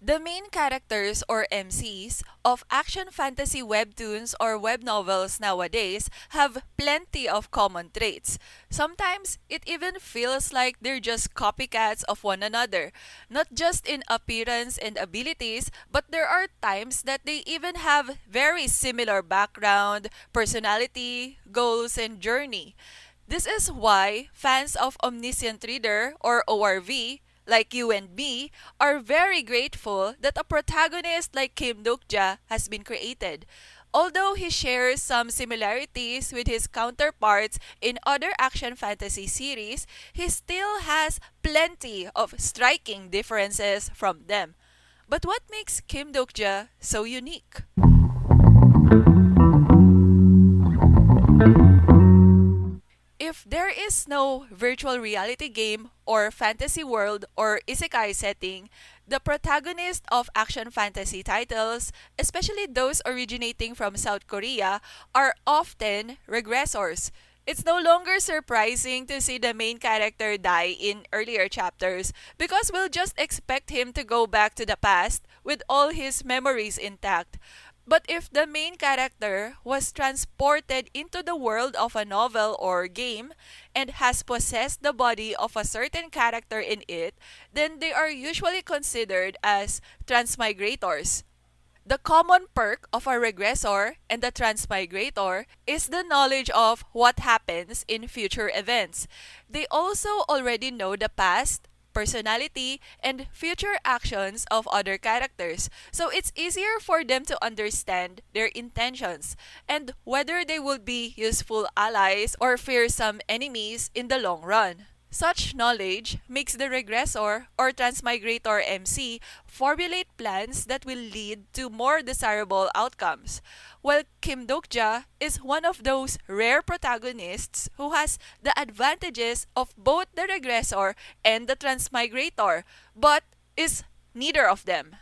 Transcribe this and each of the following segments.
The main characters or MCs of action fantasy webtoons or web novels nowadays have plenty of common traits. Sometimes it even feels like they're just copycats of one another, not just in appearance and abilities, but there are times that they even have very similar background, personality, goals, and journey. This is why fans of Omniscient Reader or ORV, like you and me, are very grateful that a protagonist like Kim Dokja has been created. Although he shares some similarities with his counterparts in other action fantasy series, he still has plenty of striking differences from them. But what makes Kim Dokja so unique? If there is no virtual reality game or fantasy world or isekai setting, the protagonist of action fantasy titles, especially those originating from South Korea, are often regressors. It's no longer surprising to see the main character die in earlier chapters because we'll just expect him to go back to the past with all his memories intact. But if the main character was transported into the world of a novel or game and has possessed the body of a certain character in it, then they are usually considered as transmigrators. The common perk of a regressor and the transmigrator is the knowledge of what happens in future events. They also already know the past, personality, and future actions of other characters. So it's easier for them to understand their intentions and whether they will be useful allies or fearsome enemies in the long run. Such knowledge makes the regressor or transmigrator MC formulate plans that will lead to more desirable outcomes. While Kim Dokja is one of those rare protagonists who has the advantages of both the regressor and the transmigrator, but is neither of them.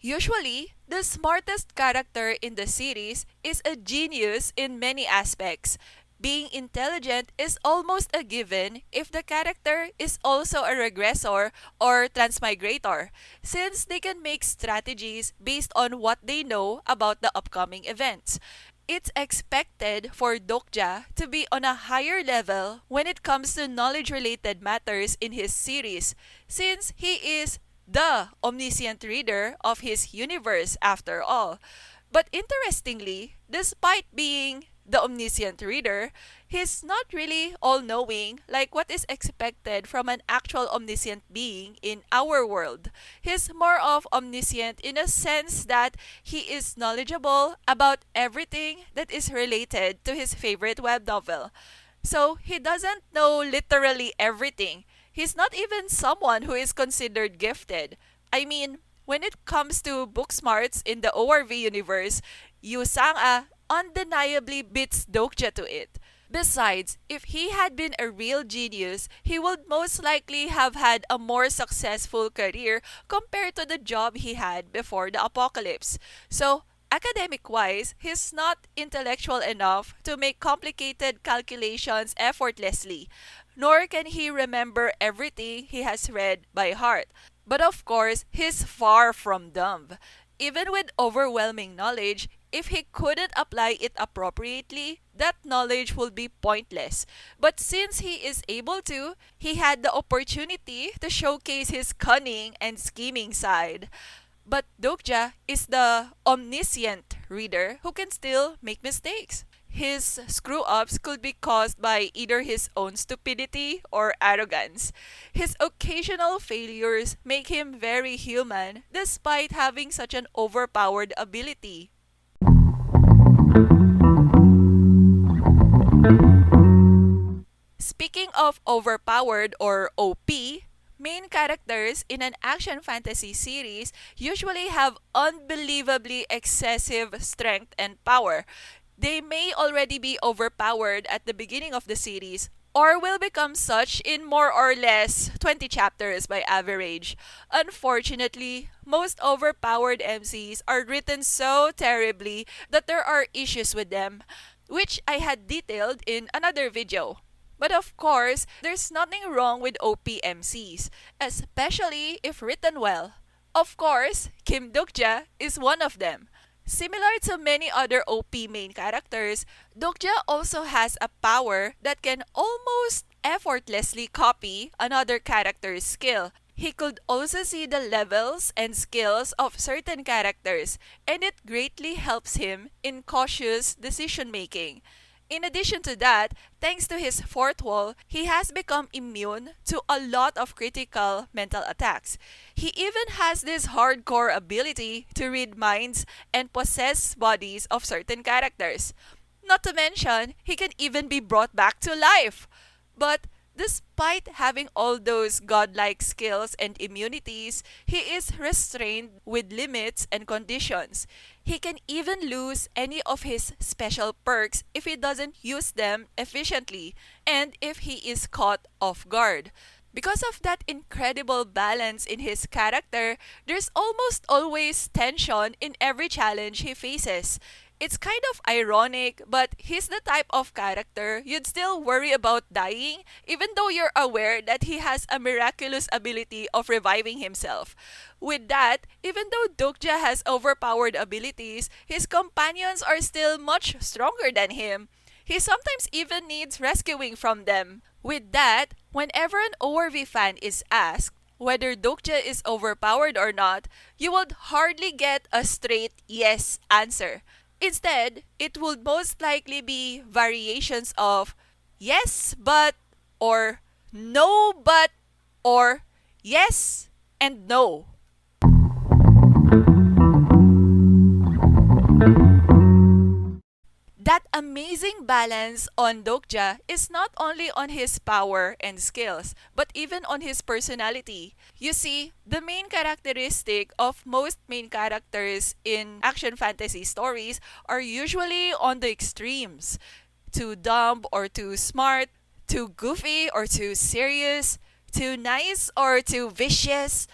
Usually, the smartest character in the series is a genius in many aspects. Being intelligent is almost a given if the character is also a regressor or transmigrator, since they can make strategies based on what they know about the upcoming events. It's expected for Dokja to be on a higher level when it comes to knowledge-related matters in his series, since he is the omniscient reader of his universe after all. But interestingly, despite being the omniscient reader, he's not really all-knowing like what is expected from an actual omniscient being in our world. He's more of omniscient in a sense that he is knowledgeable about everything that is related to his favorite web novel. So he doesn't know literally everything. He's not even someone who is considered gifted. I mean, when it comes to book smarts in the ORV universe, Yu Sang-a undeniably beats Dokja to it. Besides, if he had been a real genius, he would most likely have had a more successful career compared to the job he had before the apocalypse. So, academic-wise, he's not intellectual enough to make complicated calculations effortlessly, nor can he remember everything he has read by heart. But of course, he's far from dumb. Even with overwhelming knowledge, if he couldn't apply it appropriately, that knowledge would be pointless. But since he is able to, he had the opportunity to showcase his cunning and scheming side. But Dokja is the omniscient reader who can still make mistakes. His screw-ups could be caused by either his own stupidity or arrogance. His occasional failures make him very human despite having such an overpowered ability. Speaking of overpowered or OP, main characters in an action fantasy series usually have unbelievably excessive strength and power. They may already be overpowered at the beginning of the series or will become such in more or less 20 chapters by average. Unfortunately, most overpowered MCs are written so terribly that there are issues with them, which I had detailed in another video. But of course, there's nothing wrong with OPMCs, especially if written well. Of course, Kim Dokja is one of them. Similar to many other OP main characters, Dokja also has a power that can almost effortlessly copy another character's skill. He could also see the levels and skills of certain characters, and it greatly helps him in cautious decision making. In addition to that, thanks to his fourth wall, he has become immune to a lot of critical mental attacks. He even has this hardcore ability to read minds and possess bodies of certain characters. Not to mention, he can even be brought back to life. But despite having all those godlike skills and immunities, he is restrained with limits and conditions. He can even lose any of his special perks if he doesn't use them efficiently and if he is caught off guard. Because of that incredible balance in his character, there's almost always tension in every challenge he faces. It's kind of ironic, but he's the type of character you'd still worry about dying, even though you're aware that he has a miraculous ability of reviving himself. With that, even though Dokja has overpowered abilities, his companions are still much stronger than him. He sometimes even needs rescuing from them. With that, whenever an ORV fan is asked whether Dokja is overpowered or not, you would hardly get a straight yes answer. Instead, it would most likely be variations of yes but, or no but, or yes and no. That amazing balance on Dokja is not only on his power and skills, but even on his personality. You see, the main characteristic of most main characters in action fantasy stories are usually on the extremes. Too dumb or too smart, too goofy or too serious, too nice or too vicious,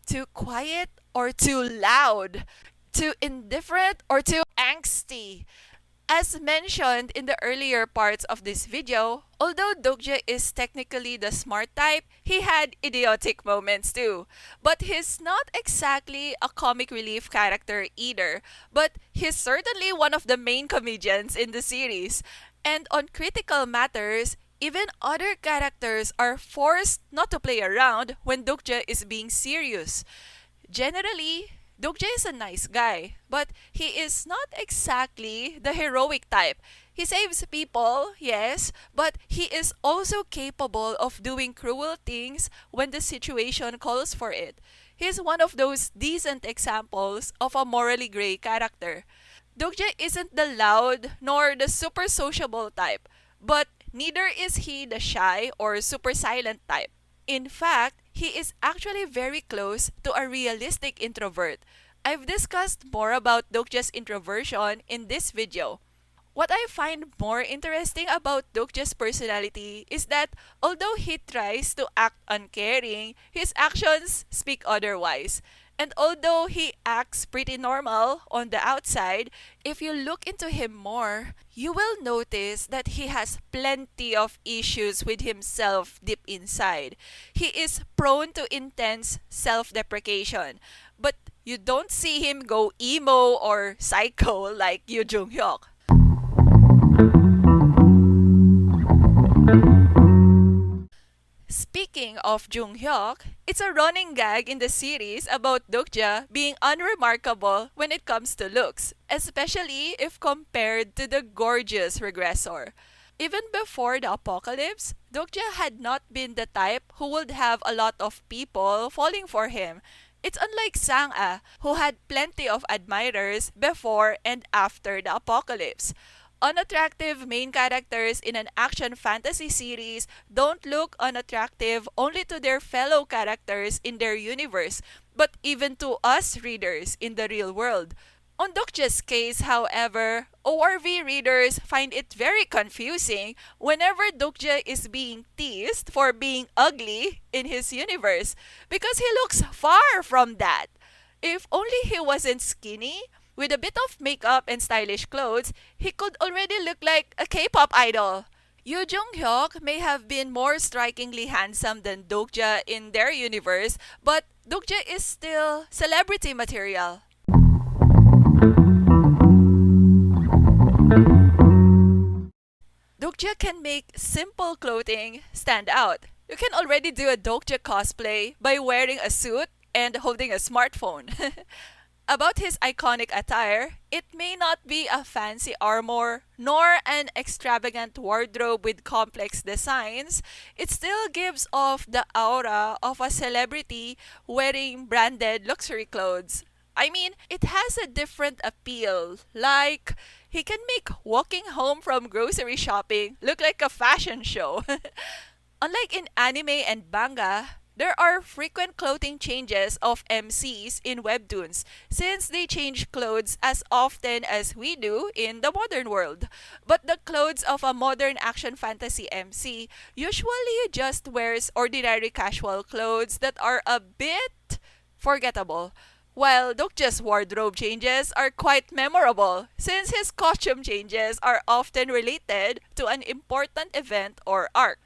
too quiet or too loud, too indifferent or too angsty. As mentioned in the earlier parts of this video, although Dokja is technically the smart type, he had idiotic moments too. But he's not exactly a comic relief character either, but he's certainly one of the main comedians in the series. And on critical matters, even other characters are forced not to play around when Dokja is being serious. Generally, Dokja is a nice guy, but he is not exactly the heroic type. He saves people, yes, but he is also capable of doing cruel things when the situation calls for it. He's one of those decent examples of a morally gray character. Dokja isn't the loud nor the super sociable type, but neither is he the shy or super silent type. In fact, he is actually very close to a realistic introvert. I've discussed more about Dokja's introversion in this video. What I find more interesting about Dokja's personality is that although he tries to act uncaring, his actions speak otherwise. And although he acts pretty normal on the outside, if you look into him more, you will notice that he has plenty of issues with himself deep inside. He is prone to intense self-deprecation, but you don't see him go emo or psycho like Yoo Jung-hyuk. Speaking of Jung-hyuk, it's a running gag in the series about Dokja being unremarkable when it comes to looks, especially if compared to the gorgeous regressor. Even before the apocalypse, Dokja had not been the type who would have a lot of people falling for him. It's unlike Sang-a, who had plenty of admirers before and after the apocalypse. Unattractive main characters in an action fantasy series don't look unattractive only to their fellow characters in their universe, but even to us readers in the real world. On Dokja's case, however, ORV readers find it very confusing whenever Dokja is being teased for being ugly in his universe, because he looks far from that. If only he wasn't skinny, with a bit of makeup and stylish clothes, he could already look like a K-pop idol. Yoo Jung-hyuk may have been more strikingly handsome than Dokja in their universe, but Dokja is still celebrity material. Dokja can make simple clothing stand out. You can already do a Dokja cosplay by wearing a suit and holding a smartphone. About his iconic attire, it may not be a fancy armor nor an extravagant wardrobe with complex designs. It still gives off the aura of a celebrity wearing branded luxury clothes. I mean, it has a different appeal. Like, he can make walking home from grocery shopping look like a fashion show. Unlike in anime and manga, there are frequent clothing changes of MCs in webtoons since they change clothes as often as we do in the modern world. But the clothes of a modern action fantasy MC usually just wears ordinary casual clothes that are a bit forgettable. While Dokja's wardrobe changes are quite memorable since his costume changes are often related to an important event or arc.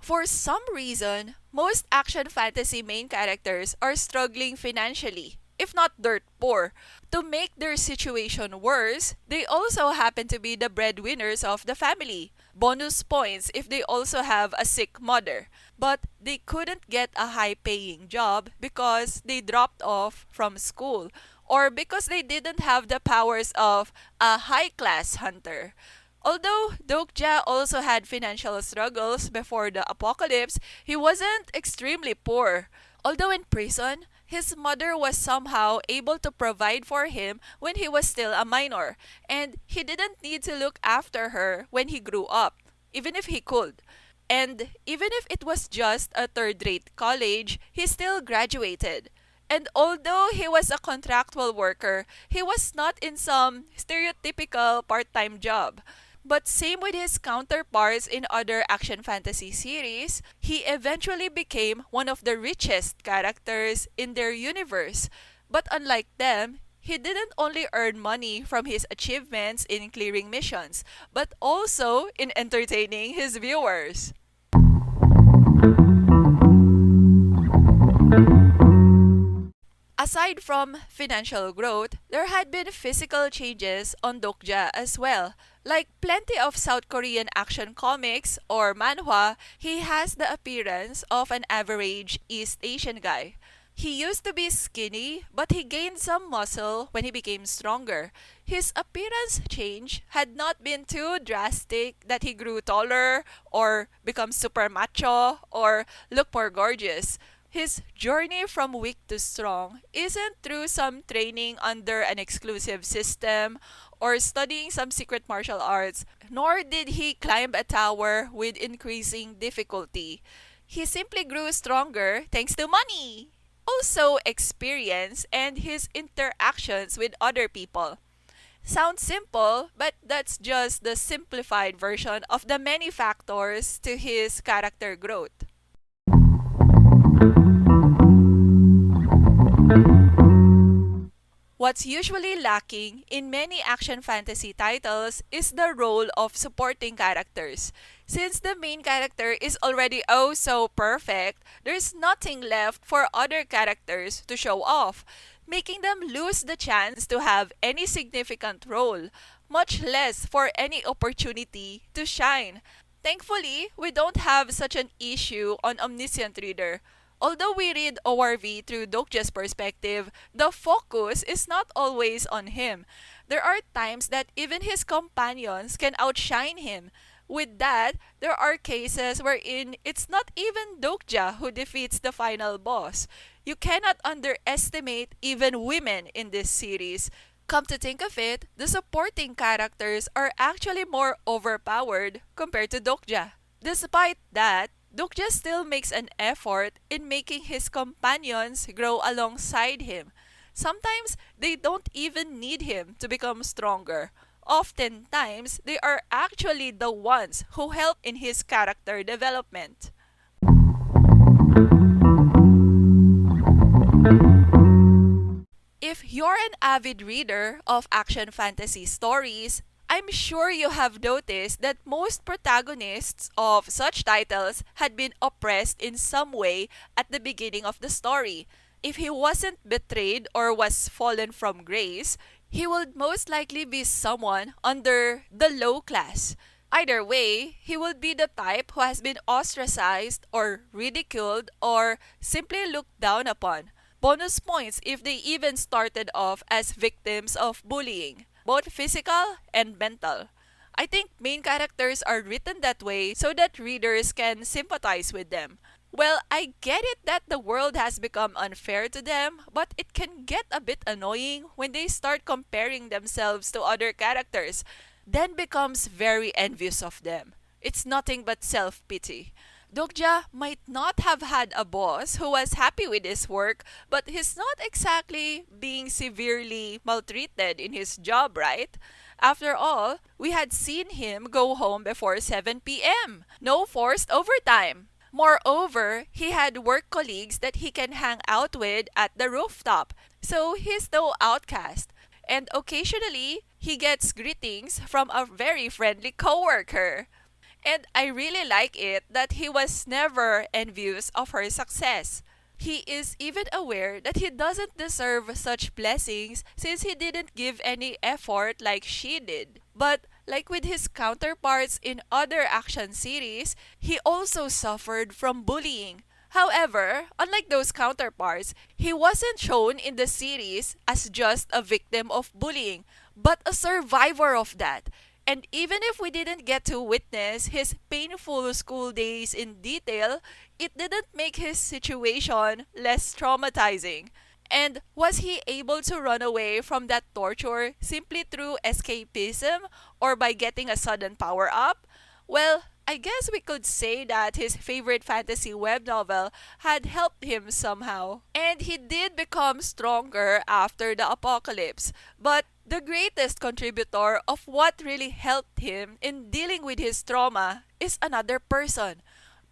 For some reason, most action fantasy main characters are struggling financially, if not dirt poor. To make their situation worse, they also happen to be the breadwinners of the family. Bonus points if they also have a sick mother. But they couldn't get a high paying job because they dropped off from school or because they didn't have the powers of a high class hunter. Although Dokja also had financial struggles before the apocalypse, he wasn't extremely poor. Although in prison, his mother was somehow able to provide for him when he was still a minor, and he didn't need to look after her when he grew up, even if he could. And even if it was just a third rate college, he still graduated. And although he was a contractual worker, he was not in some stereotypical part time job. But same with his counterparts in other action fantasy series, he eventually became one of the richest characters in their universe. But unlike them, he didn't only earn money from his achievements in clearing missions, but also in entertaining his viewers. Aside from financial growth, there had been physical changes on Dokja as well. Like plenty of South Korean action comics or manhwa, he has the appearance of an average East Asian guy. He used to be skinny, but he gained some muscle when he became stronger. His appearance change had not been too drastic that he grew taller or become super macho or look more gorgeous. His journey from weak to strong isn't through some training under an exclusive system or studying some secret martial arts, nor did he climb a tower with increasing difficulty. He simply grew stronger thanks to money, also experience, and his interactions with other people. Sounds simple, but that's just the simplified version of the many factors to his character growth. What's usually lacking in many action fantasy titles is the role of supporting characters. Since the main character is already oh so perfect, there's nothing left for other characters to show off, making them lose the chance to have any significant role, much less for any opportunity to shine. Thankfully, we don't have such an issue on Omniscient Reader. Although we read ORV through Dokja's perspective, the focus is not always on him. There are times that even his companions can outshine him. With that, there are cases wherein it's not even Dokja who defeats the final boss. You cannot underestimate even women in this series. Come to think of it, the supporting characters are actually more overpowered compared to Dokja. Despite that, Dokja still makes an effort in making his companions grow alongside him. Sometimes they don't even need him to become stronger. Oftentimes, they are actually the ones who help in his character development. If you're an avid reader of action fantasy stories, I'm sure you have noticed that most protagonists of such titles had been oppressed in some way at the beginning of the story. If he wasn't betrayed or was fallen from grace, he would most likely be someone under the low class. Either way, he would be the type who has been ostracized or ridiculed or simply looked down upon. Bonus points if they even started off as victims of bullying, both physical and mental. I think main characters are written that way so that readers can sympathize with them. Well, I get it that the world has become unfair to them, but it can get a bit annoying when they start comparing themselves to other characters, then becomes very envious of them. It's nothing but self-pity. Dokja might not have had a boss who was happy with his work, but he's not exactly being severely maltreated in his job, right? After all, we had seen him go home before 7 p.m. No forced overtime. Moreover, he had work colleagues that he can hang out with at the rooftop, so he's no outcast. And occasionally, he gets greetings from a very friendly coworker. And I really like it that he was never envious of her success. He is even aware that he doesn't deserve such blessings since he didn't give any effort like she did. But like with his counterparts in other action series, he also suffered from bullying. However, unlike those counterparts, he wasn't shown in the series as just a victim of bullying, but a survivor of that. And even if we didn't get to witness his painful school days in detail, it didn't make his situation less traumatizing. And was he able to run away from that torture simply through escapism or by getting a sudden power up? Well, I guess we could say that his favorite fantasy web novel had helped him somehow. And he did become stronger after the apocalypse. But the greatest contributor of what really helped him in dealing with his trauma is another person,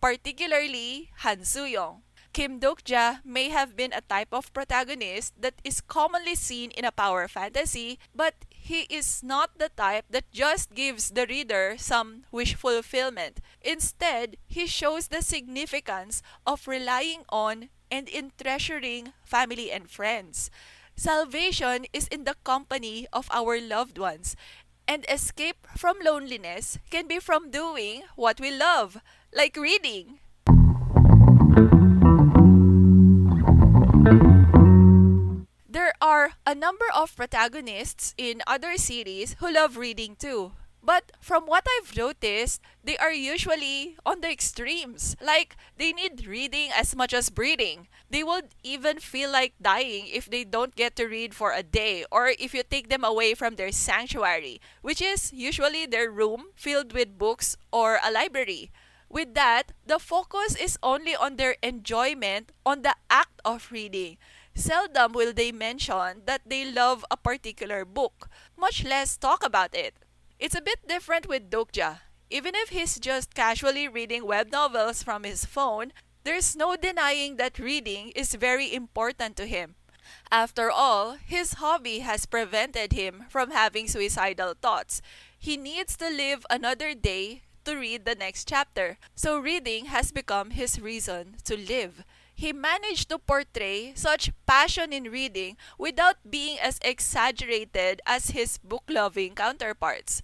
particularly Han Suyeong. Kim Dokja may have been a type of protagonist that is commonly seen in a power fantasy, but he is not the type that just gives the reader some wish fulfillment. Instead, he shows the significance of relying on and in treasuring family and friends. Salvation is in the company of our loved ones, and escape from loneliness can be from doing what we love, like reading. There are a number of protagonists in other series who love reading too. But from what I've noticed, they are usually on the extremes. Like, they need reading as much as breathing. They would even feel like dying if they don't get to read for a day or if you take them away from their sanctuary, which is usually their room filled with books or a library. With that, the focus is only on their enjoyment on the act of reading. Seldom will they mention that they love a particular book, much less talk about it. It's a bit different with Dokja. Even if he's just casually reading web novels from his phone, there's no denying that reading is very important to him. After all, his hobby has prevented him from having suicidal thoughts. He needs to live another day to read the next chapter, so reading has become his reason to live. He managed to portray such passion in reading without being as exaggerated as his book-loving counterparts.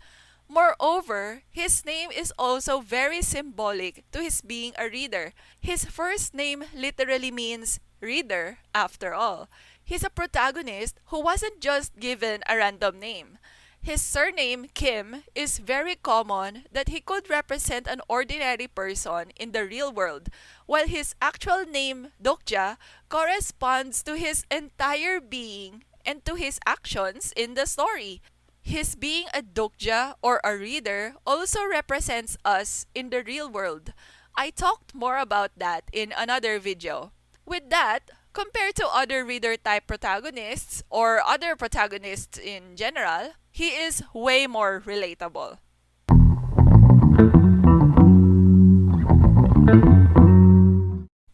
Moreover, his name is also very symbolic to his being a reader. His first name literally means reader, after all. He's a protagonist who wasn't just given a random name. His surname, Kim, is very common that he could represent an ordinary person in the real world, while his actual name, Dokja, corresponds to his entire being and to his actions in the story. His being a Dokja or a reader also represents us in the real world. I talked more about that in another video. With that, compared to other reader type protagonists or other protagonists in general, he is way more relatable.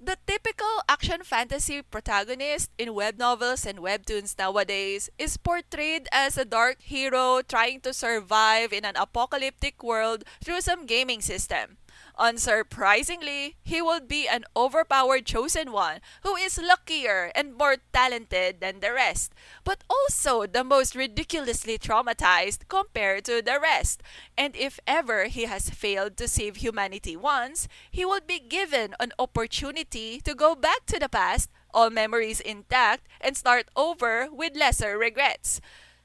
The typical action fantasy protagonist in web novels and webtoons nowadays is portrayed as a dark hero trying to survive in an apocalyptic world through some gaming system. Unsurprisingly, he will be an overpowered chosen one who is luckier and more talented than the rest, but also the most ridiculously traumatized compared to the rest. And if ever he has failed to save humanity once, he will be given an opportunity to go back to the past, all memories intact, and start over with lesser regrets.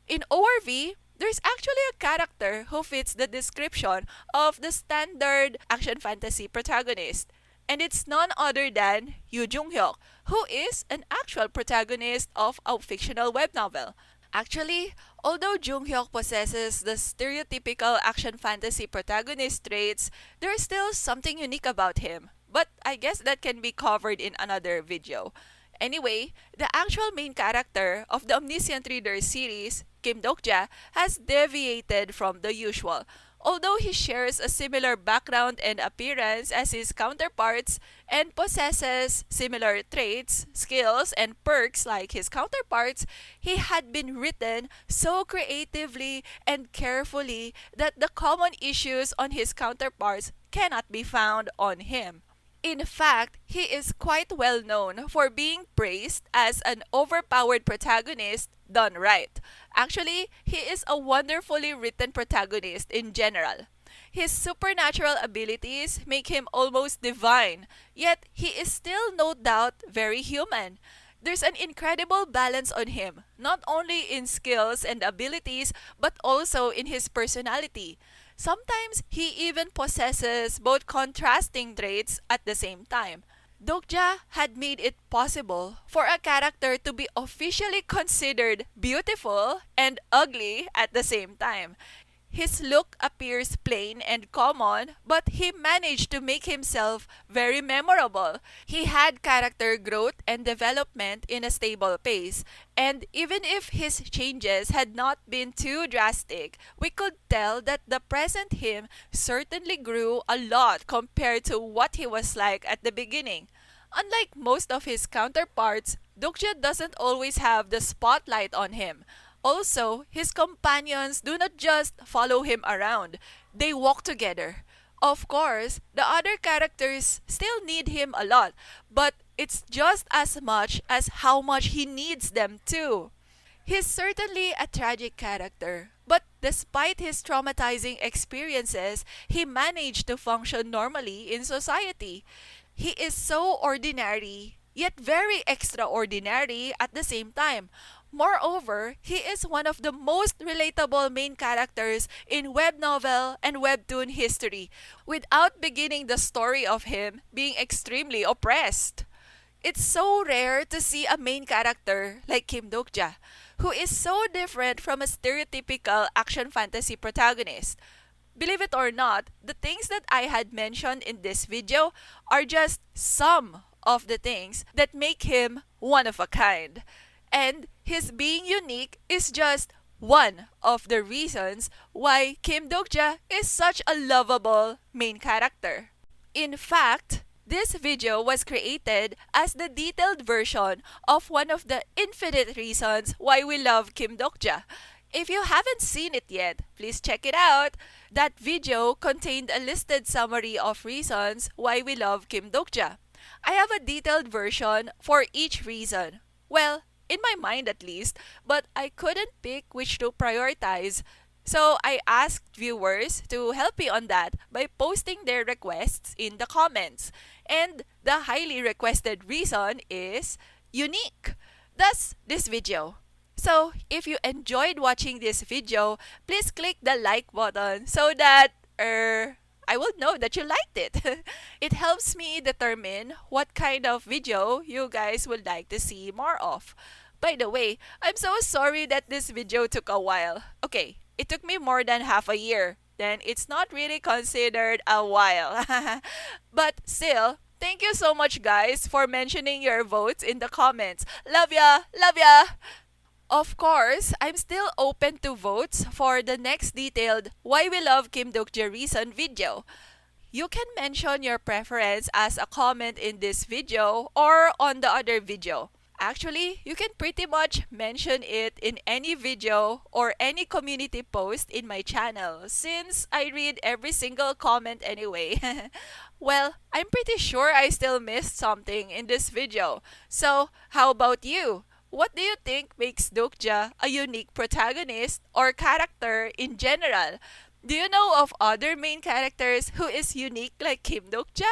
In ORV, there's actually a character who fits the description of the standard action fantasy protagonist. And it's none other than Yoo Jung-hyuk, who is an actual protagonist of a fictional web novel. Actually, although Jung-hyuk possesses the stereotypical action fantasy protagonist traits, there's still something unique about him. But I guess that can be covered in another video. Anyway, the actual main character of the Omniscient Reader series, Kim Dokja, has deviated from the usual. Although he shares a similar background and appearance as his counterparts and possesses similar traits, skills, and perks like his counterparts, he had been written so creatively and carefully that the common issues on his counterparts cannot be found on him. In fact, he is quite well known for being praised as an overpowered protagonist done right. Actually, he is a wonderfully written protagonist in general. His supernatural abilities make him almost divine, yet he is still no doubt very human. There's an incredible balance on him, not only in skills and abilities, but also in his personality. Sometimes he even possesses both contrasting traits at the same time. Dokja had made it possible for a character to be officially considered beautiful and ugly at the same time. His look appears plain and common, but he managed to make himself very memorable. He had character growth and development in a stable pace, and even if his changes had not been too drastic, we could tell that the present him certainly grew a lot compared to what he was like at the beginning. Unlike most of his counterparts, Dokja doesn't always have the spotlight on him. Also, his companions do not just follow him around, they walk together. Of course, the other characters still need him a lot, but it's just as much as how much he needs them too. He's certainly a tragic character, but despite his traumatizing experiences, he managed to function normally in society. He is so ordinary, yet very extraordinary at the same time. Moreover, he is one of the most relatable main characters in web novel and webtoon history, without beginning the story of him being extremely oppressed. It's so rare to see a main character like Kim Dokja, who is so different from a stereotypical action fantasy protagonist. Believe it or not, the things that I had mentioned in this video are just some of the things that make him one of a kind. And his being unique is just one of the reasons why Kim Dokja is such a lovable main character. In fact, this video was created as the detailed version of one of the infinite reasons why we love Kim Dokja. If you haven't seen it yet, please check it out. That video contained a listed summary of reasons why we love Kim Dokja. I have a detailed version for each reason. Well, in my mind at least, but I couldn't pick which to prioritize. So I asked viewers to help me on that by posting their requests in the comments. And the highly requested reason is unique. Thus, this video. So, if you enjoyed watching this video, please click the like button so that I will know that you liked it. It helps me determine what kind of video you guys would like to see more of. By the way, I'm so sorry that this video took a while. Okay, it took me more than half a year. Then it's not really considered a while. But still, thank you so much guys for mentioning your votes in the comments. Love ya! Love ya! Of course, I'm still open to votes for the next detailed Why We Love Kim Dokja reason video. You can mention your preference as a comment in this video or on the other video. Actually, you can pretty much mention it in any video or any community post in my channel since I read every single comment anyway. Well, I'm pretty sure I still missed something in this video. So, how about you? What do you think makes Dokja a unique protagonist or character in general? Do you know of other main characters who is unique like Kim Dokja?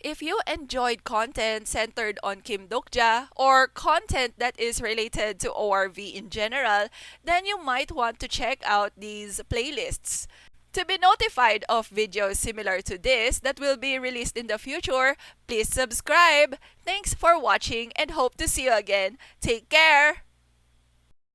If you enjoyed content centered on Kim Dokja or content that is related to ORV in general, then you might want to check out these playlists. To be notified of videos similar to this that will be released in the future, please subscribe. Thanks for watching and hope to see you again. Take care!